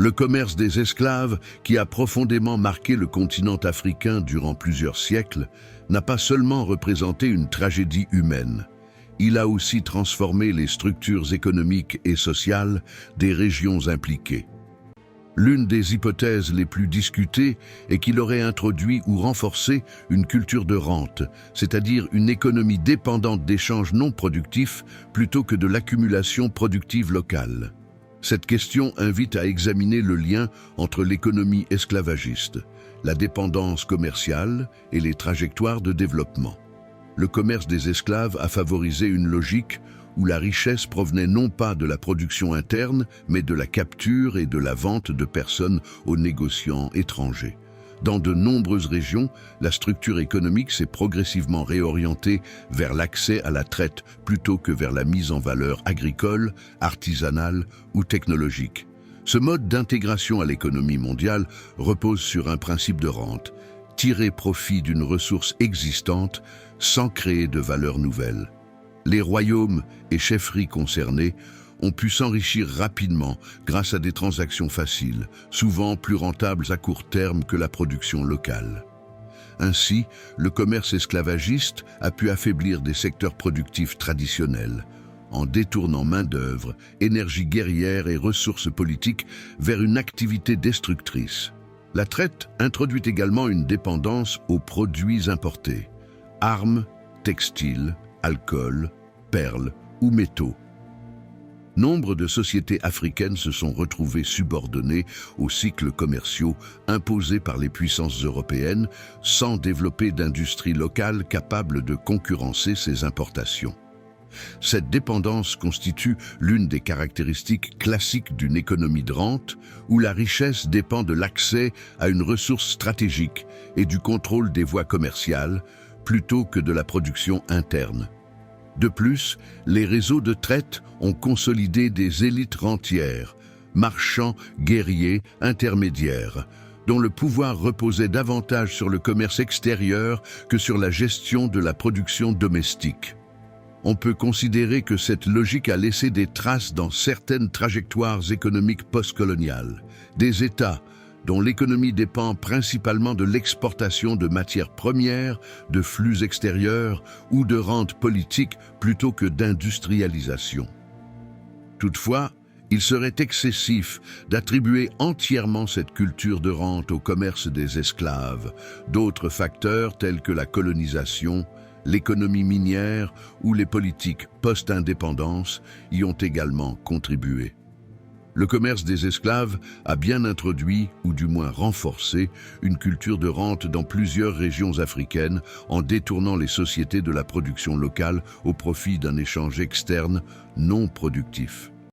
Le commerce des esclaves, qui a profondément marqué le continent africain durant plusieurs siècles, n'a pas seulement représenté une tragédie humaine. Il a aussi transformé les structures économiques et sociales des régions impliquées. L'une des hypothèses les plus discutées est qu'il aurait introduit ou renforcé une culture de rente, c'est-à-dire une économie dépendante d'échanges non productifs plutôt que de l'accumulation productive locale. Cette question invite à examiner le lien entre l'économie esclavagiste, la dépendance commerciale et les trajectoires de développement. Le commerce des esclaves a favorisé une logique où la richesse provenait non pas de la production interne, mais de la capture et de la vente de personnes aux négociants étrangers. Dans de nombreuses régions, la structure économique s'est progressivement réorientée vers l'accès à la traite plutôt que vers la mise en valeur agricole, artisanale ou technologique. Ce mode d'intégration à l'économie mondiale repose sur un principe de rente, tirer profit d'une ressource existante sans créer de valeur nouvelle. Les royaumes et chefferies concernés ont pu s'enrichir rapidement grâce à des transactions faciles, souvent plus rentables à court terme que la production locale. Ainsi, le commerce esclavagiste a pu affaiblir des secteurs productifs traditionnels, en détournant main-d'œuvre, énergie guerrière et ressources politiques vers une activité destructrice. La traite introduit également une dépendance aux produits importés, armes, textiles, alcool, perles ou métaux. Nombre de sociétés africaines se sont retrouvées subordonnées aux cycles commerciaux imposés par les puissances européennes sans développer d'industrie locale capable de concurrencer ces importations. Cette dépendance constitue l'une des caractéristiques classiques d'une économie de rente où la richesse dépend de l'accès à une ressource stratégique et du contrôle des voies commerciales plutôt que de la production interne. De plus, les réseaux de traite ont consolidé des élites rentières, marchands, guerriers, intermédiaires, dont le pouvoir reposait davantage sur le commerce extérieur que sur la gestion de la production domestique. On peut considérer que cette logique a laissé des traces dans certaines trajectoires économiques postcoloniales. Des États dont l'économie dépend principalement de l'exportation de matières premières, de flux extérieurs ou de rentes politiques plutôt que d'industrialisation. Toutefois, il serait excessif d'attribuer entièrement cette culture de rente au commerce des esclaves. D'autres facteurs tels que la colonisation, l'économie minière ou les politiques post-indépendance y ont également contribué. Le commerce des esclaves a bien introduit, ou du moins renforcé, une culture de rente dans plusieurs régions africaines en détournant les sociétés de la production locale au profit d'un échange externe non productif.